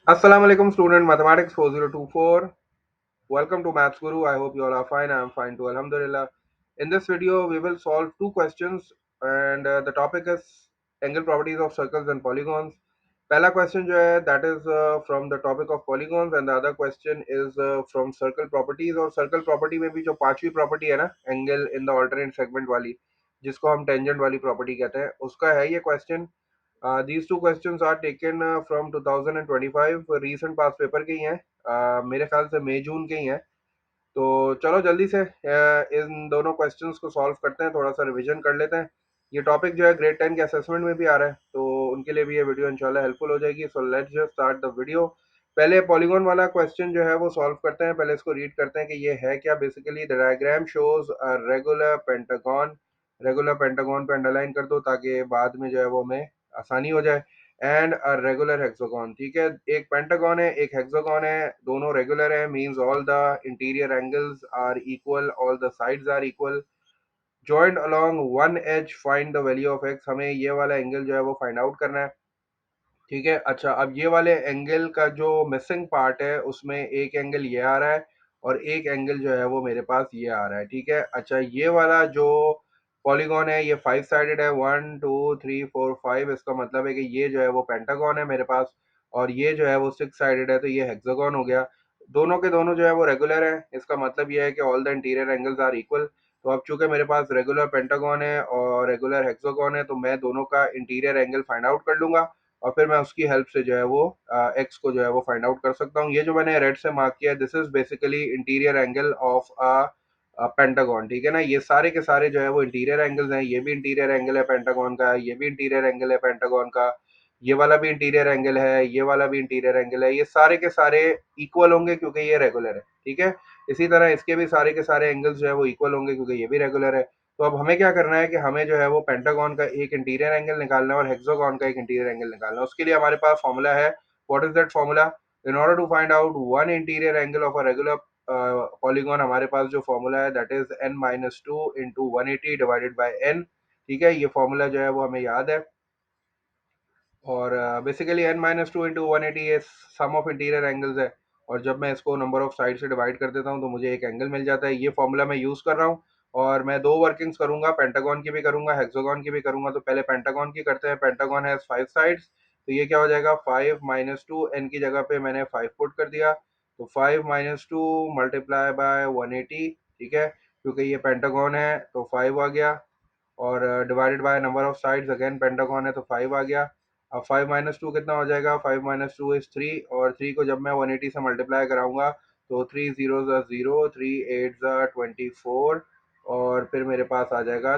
Assalamu alaikum student mathematics 4024. Welcome to Maths Guru. I hope you all are fine. I am fine too. Alhamdulillah. In this video, we will solve two questions and the topic is angle properties of circles and polygons. पहला question जो है that is from the topic of polygons and the other question is from circle properties. और circle property में भी जो पांचवी property है ना angle in the alternate segment वाली जिसको हम tangent वाली property कहते हैं उसका है ये question. These two questions are taken from 2025 recent past paper के ही हैं. मेरे ख्याल से मई जून के ही हैं. तो चलो जल्दी से इन दोनों क्वेश्चंस को सॉल्व करते हैं, थोड़ा सा रिवीजन कर लेते हैं. ये टॉपिक जो है ग्रेड 10 के असेसमेंट में भी आ रहा है, तो उनके लिए भी ये वीडियो इंशाल्लाह हेल्पफुल हो जाएगी. So let's just start the video. पहले पॉलीगॉन वाला क्वेश्चन जो है वो सॉल्व करते हैं. पहले इसको रीड करते हैं कि ये है क्या. Basically the diagram shows a regular pentagon पे अंडरलाइन कर दो ताकि बाद में जो है वो हमें आसानी हो जाए. And a regular hexagon. ठीक है, एक पेंटागन है एक हेक्सागन है, दोनों रेगुलर है. Means all the interior angles are equal, all the sides are equal. Joint along one edge find the value of x. हमें ये वाला एंगल जो है वो फाइंड आउट करना है. ठीक है, अच्छा अब ये वाले एंगल का जो मिसिंग पार्ट है उसमें एक एंगल ये आ रहा है और एक एंगल जो है वो मेरे पास ये आ रहा है. ठीक है, अच्छा ये वाला जो पॉलीगॉन है ये फाइव साइडेड है, 1 2 3 4 5. इसका मतलब है कि ये जो है वो पेंटागन है मेरे पास और ये जो है वो सिक्स साइडेड है, तो ये हेक्सागन हो गया. दोनों के दोनों जो है वो रेगुलर है. इसका मतलब ये है कि all the interior angles are equal. तो अब चूंकि मेरे पास रेगुलर पेंटागन है और रेगुलर हेक्सागन है तो मैं दोनों का इंटीरियर एंगल फाइंड आउट कर लूंगा और फिर मैं उसकी हेल्प से जो है वो एक्स को जो है वो फाइंड आउट कर सकता हूँ. ये जो मैंने रेड से मार्क किया है this is basically interior angle of pentagon. ठीक है ना, ये सारे के सारे जो है वो इंटीरियर एंगल्स हैं. ये भी इंटीरियर एंगल है पेंटागन का, ये भी इंटीरियर एंगल है पेंटागन का, ये वाला भी इंटीरियर एंगल है, ये वाला भी इंटीरियर एंगल है. ये सारे के सारे इक्वल होंगे क्योंकि ये रेगुलर है. ठीक है, इसी तरह इसके भी सारे के सारे एंगल्स जो है वो इक्वल होंगे क्योंकि ये भी रेगुलर है. तो अब हमें क्या करना है कि हमें जो है वो पेंटागन का एक इंटीरियर एंगल निकालना है और हेक्सागन का एक इंटीरियर एंगल निकालना है. उसके लिए हमारे पास फॉर्मूला है. What is that formula? In order to find out one interior angle of a regular polygon हमारे पास जो फॉर्मूला है that is n-2 into 180 divided by n. ठीक है, ये फॉर्मूला जो है वो हमें याद है. और बेसिकली n-2 इंटू 180 ये सम ऑफ इंटीरियर एंगल्स है. और जब मैं इसको नंबर ऑफ साइड से डिवाइड कर देता हूँ तो मुझे एक एंगल मिल जाता है. ये फॉर्मूला मैं यूज़ कर रहा हूँ और मैं दो वर्किंग्स करूंगा, पेंटागन की भी करूंगा हेक्सागन की भी करूंगा. तो पहले पेंटागन की करते हैं. पेंटागन हैज फाइव साइड्स, तो ये क्या हो जाएगा 5-2. एन की जगह पे मैंने 5 पुट कर दिया, तो 5-2 मल्टीप्लाई बाय 180. ठीक है, क्योंकि ये पेंटागन है तो 5 आ गया और divided by number of sides, again pentagon है तो 5 आ गया. अब 5-2 कितना हो जाएगा? 5-2 इज 3 और 3 को जब मैं 180 से मल्टीप्लाई कराऊंगा तो 3 जीरो ज़ा ज़ीरो, 3 एट ज़ा 24 और फिर मेरे पास आ जाएगा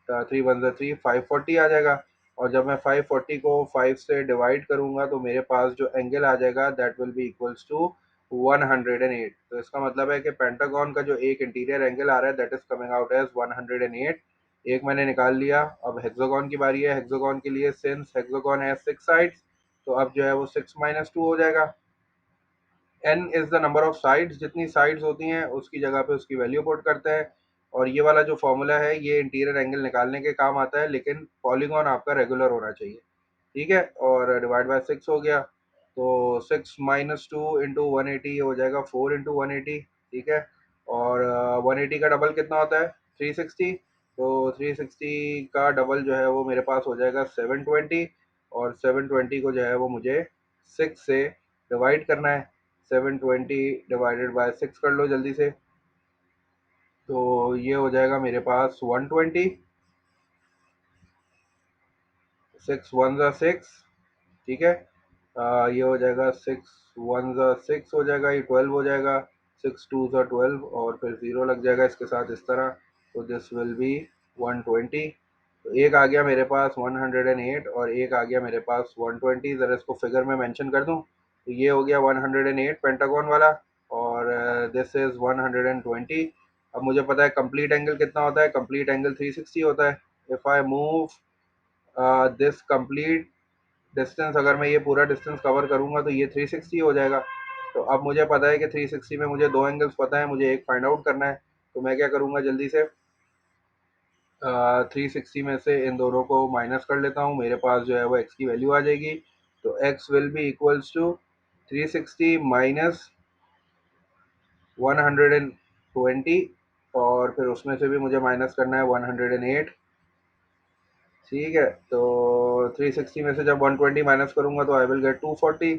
3 वन ज़ा 3, 540 आ जाएगा. और जब मैं 540 को 5 से डिवाइड करूंगा तो मेरे पास जो एंगल आ जाएगा that will be equals to 108. तो इसका मतलब है कि पेंटागन का जो एक इंटीरियर एंगल आ रहा है that is coming out as 108. एक मैंने निकाल लिया. अब हेक्सागन की बारी है. हेक्सागन के लिए सिंस हेक्सागन है सिक्स साइड्स तो अब जो है वो 6-2 हो जाएगा. n is the number of sides, जितनी साइड्स होती हैं उसकी जगह पे उसकी वैल्यू पुट करते हैं. और ये वाला जो फॉर्मूला है ये इंटीरियर एंगल निकालने के काम आता है, लेकिन पॉलीगॉन आपका रेगुलर होना चाहिए. ठीक है, और डिवाइड बाय 6 हो गया तो 6-2 इंटू 180 हो जाएगा 4 इंटू 180. ठीक है, और 180 का डबल कितना होता है? 360. तो 360 का डबल जो है वो मेरे पास हो जाएगा 720 और 720 को जो है वो मुझे 6 से डिवाइड करना है. 720 डिवाइडेड बाय 6 कर लो जल्दी से. तो ये हो जाएगा मेरे पास 120. 6 1 ज़ा 6. ठीक है, ये हो जाएगा 6 1 ज़ा 6 हो जाएगा, ये 12 हो जाएगा. 6 2 ज़ा 12 और फिर ज़ीरो लग जाएगा इसके साथ इस तरह. तो दिस विल बी 120. तो एक आ गया मेरे पास 108 और एक आ गया मेरे पास 120. ज़रा इसको फिगर में मेंशन कर दूं तो ये हो गया 108 पेंटागन वाला और दिस इज़ 120. अब मुझे पता है कंप्लीट एंगल कितना होता है. कंप्लीट एंगल 360 होता है. If I move this complete distance, अगर मैं ये पूरा डिस्टेंस कवर करूंगा तो ये 360 हो जाएगा. तो अब मुझे पता है कि 360 में मुझे दो एंगल्स पता है, मुझे एक फाइंड आउट करना है. तो मैं क्या करूंगा जल्दी से 360 में से इन दोनों को माइनस कर लेता हूँ. मेरे पास जो है वो एक्स की वैल्यू आ जाएगी. तो x will be equals to 360 minus 120, और फिर उसमें से भी मुझे माइनस करना है 108। ठीक है, तो 360 में से जब 120 माइनस करूंगा तो आई विल गेट 240,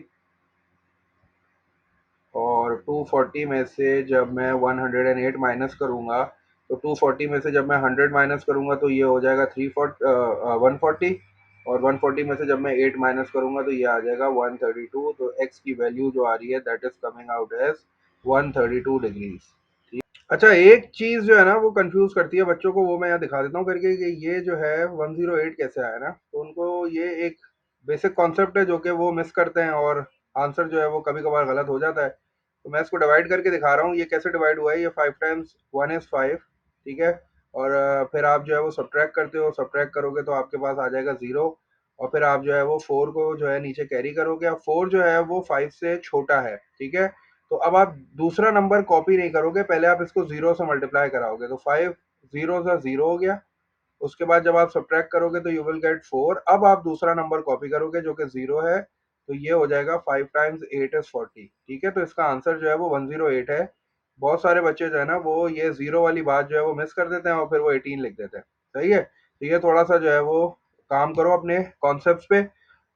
और 240 में से जब मैं 108 माइनस करूंगा तो 240 में से जब मैं 100 माइनस करूंगा तो ये हो जाएगा 140, और 140 में से जब मैं 8 माइनस करूंगा तो ये आ जाएगा 132। तो x की वैल्यू जो आ रही है that is coming out as 132 degrees. अच्छा, एक चीज जो है ना वो कंफ्यूज करती है बच्चों को, वो मैं यहाँ दिखा देता हूँ करके कि ये जो है 108 कैसे आया ना, तो उनको ये एक बेसिक कॉन्सेप्ट है जो कि वो मिस करते हैं, और आंसर जो है वो कभी कभार गलत हो जाता है। तो मैं इसको डिवाइड करके दिखा रहा हूँ, ये कैसे डिवाइड हुआ है। ये 5 टाइम्स 1 इज 5, ठीक है, और फिर आप जो है वो सब्ट्रैक्ट करते हो, सब्ट्रैक्ट करोगे तो आपके पास आ जाएगा 0, और फिर आप जो है वो 4 को जो है नीचे कैरी करोगे। अब 4 जो है वो 5 से छोटा है, ठीक है, तो अब आप दूसरा नंबर कॉपी नहीं करोगे, पहले आप इसको 0 से मल्टीप्लाई कराओगे, तो 5 जीरो सा 0 हो गया। उसके बाद जब आप सब्ट्रैक्ट करोगे तो यू विल गेट 4। अब आप दूसरा नंबर कॉपी करोगे जो कि 0 है, तो ये हो जाएगा 5 टाइम्स 8 इज 40। ठीक है, तो इसका आंसर जो है वो 108 है। बहुत सारे बच्चे जो है ना वो ये 0 वाली बात जो है वो मिस कर देते हैं और फिर वो 18 लिख देते हैं। सही है, तो ये थोड़ा सा जो है वो काम करो अपने कॉन्सेप्ट पे।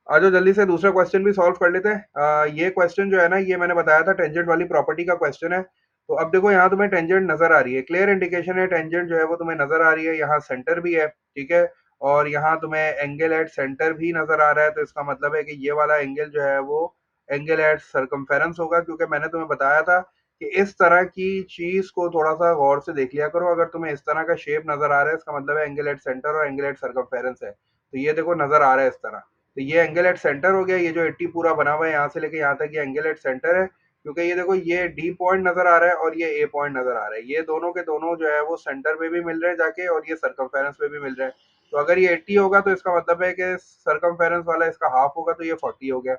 आ जाओ जल्दी से दूसरा क्वेश्चन भी सॉल्व कर लेते हैं। ये क्वेश्चन जो है ना ये मैंने बताया था टेंजेंट वाली प्रॉपर्टी का क्वेश्चन है। तो अब देखो यहाँ तुम्हें टेंजेंट नजर आ रही है, क्लियर इंडिकेशन है टेंजेंट जो है वो तुम्हें नजर आ रही है, यहाँ सेंटर भी है, ठीक है, और यहाँ तुम्हें एंगल एट सेंटर भी नजर आ रहा है। तो इसका मतलब है कि ये वाला एंगल जो है वो एंगल एट सरकमफेरेंस होगा, क्योंकि मैंने तुम्हें बताया था कि इस तरह की चीज को थोड़ा सा गौर से देख लिया करो। अगर तुम्हें इस तरह का शेप नजर आ रहा है इसका मतलब है एंगल एट सेंटर और एंगल एट सरकमफेरेंस है। तो ये देखो नजर आ रहा है इस तरह, तो ये एंगल एट सेंटर हो गया। ये जो 80 पूरा बना हुआ है यहाँ से लेके यहाँ तक ये एंगल एट सेंटर है, क्योंकि ये देखो ये डी पॉइंट नजर आ रहा है और ये ए पॉइंट नजर आ रहा है, ये दोनों के दोनों जो है वो सेंटर पे भी मिल रहे हैं जाके, और ये सरकमफेरेंस पे भी मिल रहे हैं। तो अगर ये 80 होगा तो इसका मतलब है कि सरकमफेरेंस वाला इसका हाफ होगा, तो ये 40 हो गया।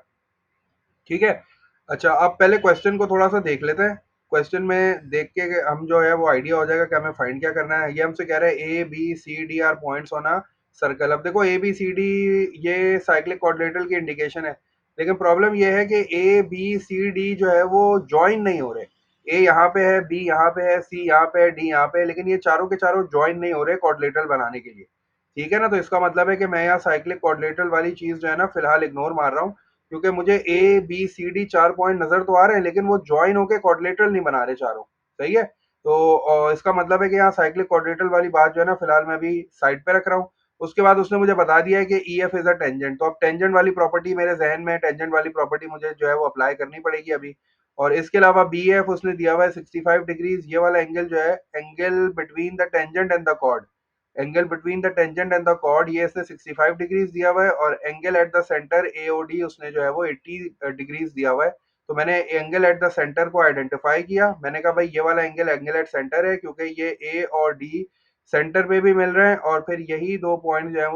ठीक है, अच्छा अब पहले क्वेश्चन को थोड़ा सा देख लेते हैं। क्वेश्चन में देख के हम जो है वो आइडिया हो जाएगा कि हमें फाइंड क्या करना है। ये हमसे कह रहा है A B C D are points on a circle. अब देखो ए बी सी डी ये साइक्लिक क्वाड्रिलेटरल की इंडिकेशन है, लेकिन प्रॉब्लम ये है कि ए बी सी डी जो है वो ज्वाइन नहीं हो रहे। ए यहाँ पे है, बी यहाँ पे है, सी यहाँ पे है, डी यहाँ पे है, लेकिन ये चारों के चारों ज्वाइन नहीं हो रहे क्वाड्रिलेटरल बनाने के लिए। ठीक है ना, तो इसका मतलब है कि मैं यहाँ साइक्लिक क्वाड्रिलेटरल वाली चीज जो है ना फिलहाल इग्नोर मार रहा हूँ, क्योंकि मुझे A B C D 4 point नजर तो आ रहे हैं लेकिन वो ज्वाइन होके क्वाड्रिलेटरल नहीं बना रहे चारों। सही है, तो इसका मतलब है कि यहाँ साइक्लिक क्वाड्रिलेटरल वाली बात जो है ना फिलहाल मैं अभी साइड पे रख रहा हूँ। उसके बाद उसने मुझे बता दिया है कि E F is a tangent, तो अब टेंजेंट वाली प्रॉपर्टी मेरे जहन में, टेंजेंट वाली प्रॉपर्टी मुझे जो है वो अप्लाई करनी पड़ेगी अभी। और इसके अलावा बी एफ उसने दिया हुआ है 65 डिग्रीज। ये वाला एंगल जो है angle between the tangent and the chord, angle between the tangent and the chord ये इसने 65 डिग्रीज दिया हुआ है, और angle at the centre AOD उसने जो है वो 80 डिग्रीज दिया हुआ है। तो मैंने एंगल एट द सेंटर को आइडेंटिफाई किया, मैंने कहा भाई ये वाला एंगल एंगल एट सेंटर है, क्योंकि ये ए और डी सेंटर पे भी मिल रहे हैं और फिर यही दो पॉइंट जो है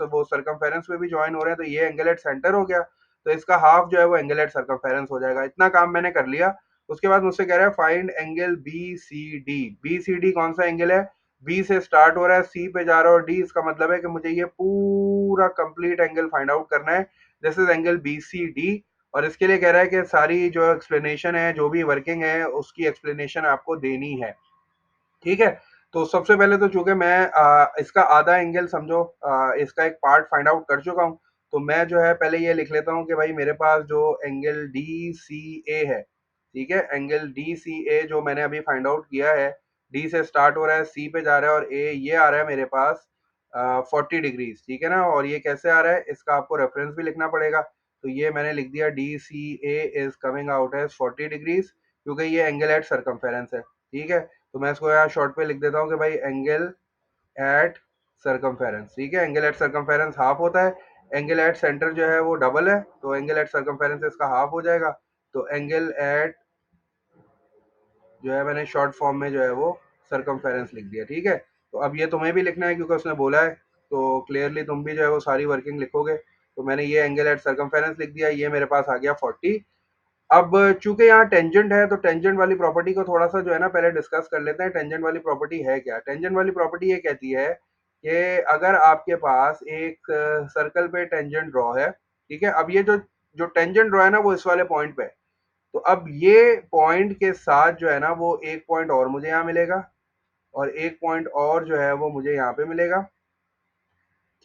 वो सरकमफेरेंस पे भी ज्वाइन हो रहे हैं, तो ये एंगल एट सेंटर हो गया। तो इसका हाफ जो है वो एंगल एट सरकमफेरेंस हो जाएगा। इतना काम मैंने कर लिया। उसके बाद मुझसे कह रहा है find angle B C D. B C D कौन सा एंगल है? बी से स्टार्ट हो रहा है, सी पे जा रहा है और डी, इसका मतलब है कि मुझे ये पूरा कंप्लीट एंगल फाइंड आउट करना है। This is angle B C D. और इसके लिए कह रहा है कि सारी जो एक्सप्लेनेशन है, जो भी वर्किंग है, उसकी एक्सप्लेनेशन आपको देनी है। ठीक है, तो सबसे पहले तो चूंकि मैं इसका आधा एंगल समझो, इसका एक पार्ट फाइंड आउट कर चुका हूँ, तो मैं जो है पहले ये लिख लेता हूँ कि भाई मेरे पास जो एंगल डी सी ए है, ठीक है, एंगल डी सी ए जो मैंने अभी फाइंड आउट किया है, डी से स्टार्ट हो रहा है, सी पे जा रहा है और ए ये आ रहा है मेरे पास 40 डिग्रीज। ठीक है ना, और ये कैसे आ रहा है इसका आपको रेफरेंस भी लिखना पड़ेगा। तो ये मैंने लिख दिया D C A is coming out as 40 degrees, क्योंकि ये एंगल एट सरकमफेरेंस है। ठीक है, तो मैं इसको यहाँ शॉर्ट पे लिख देता हूँ कि भाई एंगल एट सरकमफेरेंस। ठीक है, एंगल एट सरकमफेरेंस हाफ होता है, एंगल एट सेंटर जो है वो डबल है, तो एंगल एट सरकमफेरेंस इसका हाफ हो जाएगा। तो एंगल एट जो है मैंने शॉर्ट फॉर्म में जो है वो सरकमफेरेंस लिख दिया। ठीक है, तो अब ये तुम्हें भी लिखना है क्योंकि उसने बोला है, तो क्लियरली तुम भी जो है वो सारी वर्किंग लिखोगे। तो मैंने ये एंगल एट सरकमफेरेंस लिख दिया, ये मेरे पास आ गया 40। अब चूंकि यहाँ टेंजेंट है तो टेंजेंट वाली प्रॉपर्टी को थोड़ा सा जो है ना पहले डिस्कस कर लेते हैं। टेंजेंट वाली प्रॉपर्टी है क्या? टेंजेंट वाली प्रॉपर्टी ये कहती है कि अगर आपके पास एक सर्कल पे टेंजेंट ड्रॉ है, ठीक है, अब ये जो जो टेंजेंट ड्रॉ है ना वो इस वाले पॉइंट पे है। तो अब ये पॉइंट के साथ जो है ना वो एक पॉइंट और मुझे यहाँ मिलेगा, और एक पॉइंट और जो है वो मुझे यहाँ पे मिलेगा,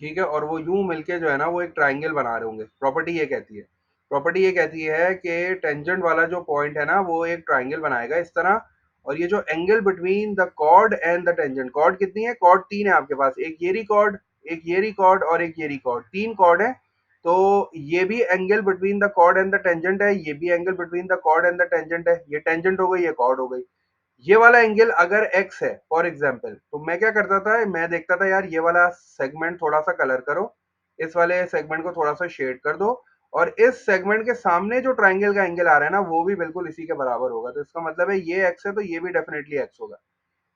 ठीक है। और वो यूं मिलके जो है ना वो एक ट्राइंगल बना रहे होंगे। प्रॉपर्टी ये कहती है कि टेंजेंट वाला जो पॉइंट है ना वो एक ट्राइंगल बनाएगा इस तरह। और ये जो angle between the chord and the tangent, chord कितनी है, कॉर्ड तीन है आपके पास, एक ये कॉर्ड, एक ये कॉर्ड और एक ये कॉर्ड, तीन कॉर्ड है। तो ये भी angle between the chord and the tangent है, ये भी angle between the chord and the tangent है। ये टेंजेंट हो गई, ये कॉर्ड हो गई। ये वाला एंगल अगर x है फॉर एग्जांपल, तो मैं क्या करता था, मैं देखता था यार ये वाला सेगमेंट थोड़ा सा कलर करो, इस वाले सेगमेंट को थोड़ा सा शेड कर दो, और इस सेगमेंट के सामने जो ट्राइंगल का एंगल आ रहा है ना वो भी बिल्कुल इसी के बराबर होगा। तो इसका मतलब है ये x है तो ये भी डेफिनेटली x होगा।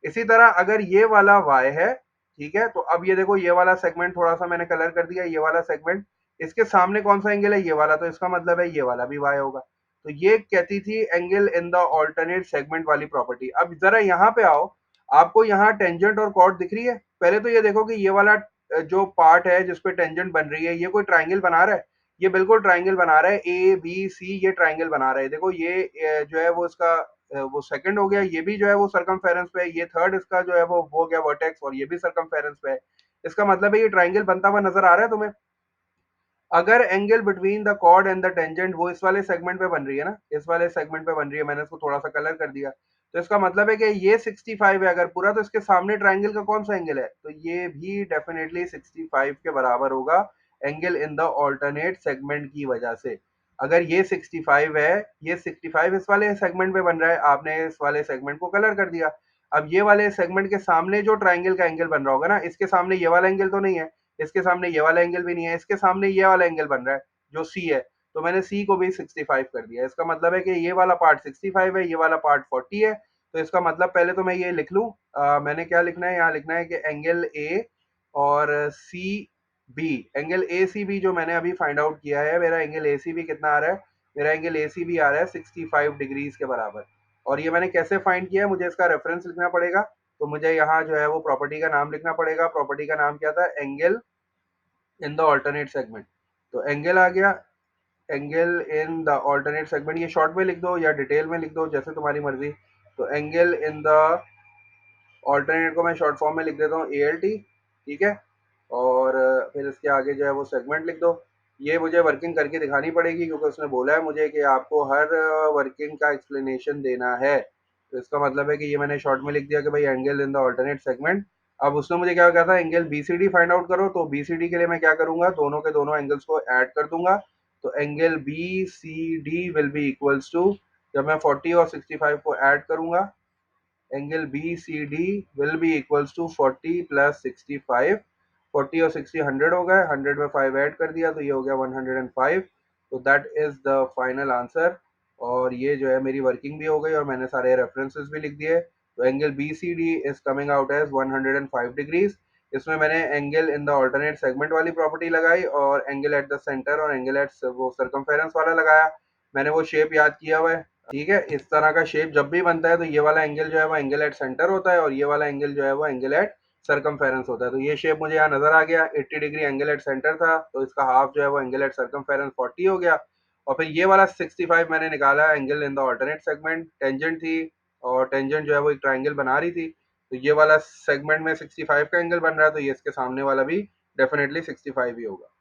इसी तरह अगर ये वाला y है, ठीक है, तो अब ये देखो ये वाला सेगमेंट थोड़ा सा मैंने कलर कर दिया, ये वाला सेगमेंट, इसके सामने कौन सा एंगल है, ये वाला, तो इसका मतलब है ये वाला भी y होगा। तो ये कहती थी angle in the alternate segment वाली प्रॉपर्टी। अब जरा यहाँ पे आओ, आपको यहाँ टेंजेंट और कॉर्ड दिख रही है। पहले तो ये देखो कि ये वाला जो पार्ट है जिसपे टेंजेंट बन रही है, ये कोई ट्राइंगल बना रहा है, ये बिल्कुल ट्राइंगल बना रहा है, ए बी सी, ये ट्राइंगल बना रहा है। देखो ये जो है वो इसका वो सेकंड हो गया, ये भी जो है वो सरकमफेरेंस पे है, ये थर्ड इसका जो है वो हो गया वर्टेक्स, और ये भी सरकमफेरेंस पे है। इसका मतलब है ये ट्राइंगल बनता हुआ नजर आ रहा है तुम्हें। अगर angle between the chord and the tangent वो इस वाले सेगमेंट पे बन रही है ना, इस वाले सेगमेंट पे बन रही है, मैंने इसको थोड़ा सा कलर कर दिया, तो इसका मतलब है कि ये 65 है अगर पूरा, तो इसके सामने ट्राइंगल का कौन सा एंगल है, तो ये भी डेफिनेटली 65 के बराबर होगा angle in the alternate segment की वजह से। अगर ये 65 है, ये 65 इस वाले सेगमेंट पे बन रहा है, आपने इस वाले सेगमेंट को कलर कर दिया। अब ये वाले सेगमेंट के सामने जो ट्राइंगल का एंगल बन रहा होगा ना, इसके सामने ये वाला एंगल तो नहीं है, इसके सामने ये वाला एंगल भी नहीं है, इसके सामने ये वाला एंगल बन रहा है जो सी है, तो मैंने सी को भी 65 कर दिया। इसका मतलब है कि ये वाला पार्ट 65 है, ये वाला पार्ट 40 है। तो इसका मतलब पहले तो मैं ये लिख लूं, मैंने क्या लिखना है, यहाँ लिखना है कि एंगल ए और C B, angle A C B जो मैंने अभी फाइंड आउट किया है, मेरा एंगल ए सी बी कितना आ रहा है, मेरा एंगल ए सी बी आ रहा है 65 डिग्रीज के बराबर। और ये मैंने कैसे फाइंड किया है, मुझे इसका रेफरेंस लिखना पड़ेगा। तो मुझे यहाँ जो है वो प्रॉपर्टी का नाम लिखना पड़ेगा। प्रॉपर्टी का नाम क्या था, angle in the alternate segment. तो एंगल आ गया, angle in the alternate segment, ये शॉर्ट में लिख दो या डिटेल में लिख दो जैसे तुम्हारी मर्जी। तो एंगल इन द ऑल्टरनेट को मैं शॉर्ट फॉर्म में लिख देता हूँ ए एल टी, ठीक है। और फिर इसके आगे जो है वो सेगमेंट लिख दो। ये मुझे वर्किंग करके दिखानी पड़ेगी क्योंकि उसने बोला है मुझे कि आपको हर वर्किंग का एक्सप्लेनेशन देना है। तो इसका मतलब है कि ये मैंने शॉर्ट में लिख दिया कि भाई angle in the alternate segment. अब उसने मुझे क्या कहा था, angle B C D find out करो। तो बी सी डी के लिए मैं क्या करूंगा, दोनों के दोनों एंगल्स को ऐड कर दूंगा। तो angle B C D will be equals to, जब मैं 40 और 65 को ऐड करूंगा, angle B C D will be equals to 40 plus 65। 40 और 60 100 हो गए, 100 में 5 ऐड कर दिया तो ये हो गया 105। तो that is the final answer. और ये जो है मेरी वर्किंग भी हो गई और मैंने सारे रेफरेंसेस भी लिख दिए। तो angle B C D is coming out as 105 degrees. इसमें मैंने angle in the alternate segment वाली प्रॉपर्टी लगाई, और एंगल एट द सेंटर और एंगल एट वो सरकमफेरेंस वाला लगाया। मैंने वो शेप याद किया हुआ है, ठीक है। इस तरह का शेप जब भी बनता है तो ये वाला एंगल जो है वो एंगल एट सेंटर होता है, और ये वाला एंगल जो है वो एंगल एट सरकमफेरेंस होता है। तो ये शेप मुझे यहाँ नजर आ गया, 80 डिग्री एंगल एट सेंटर था, तो इसका हाफ जो है वो एंगल एट सरकमफेरेंस 40 हो गया। और फिर ये वाला 65 मैंने निकाला angle in the alternate segment, tangent थी, और टेंजेंट जो है वो एक ट्राइंगल बना रही थी। तो ये वाला सेगमेंट में 65 का एंगल बन रहा है, तो ये इसके सामने वाला भी डेफिनेटली 65 ही होगा।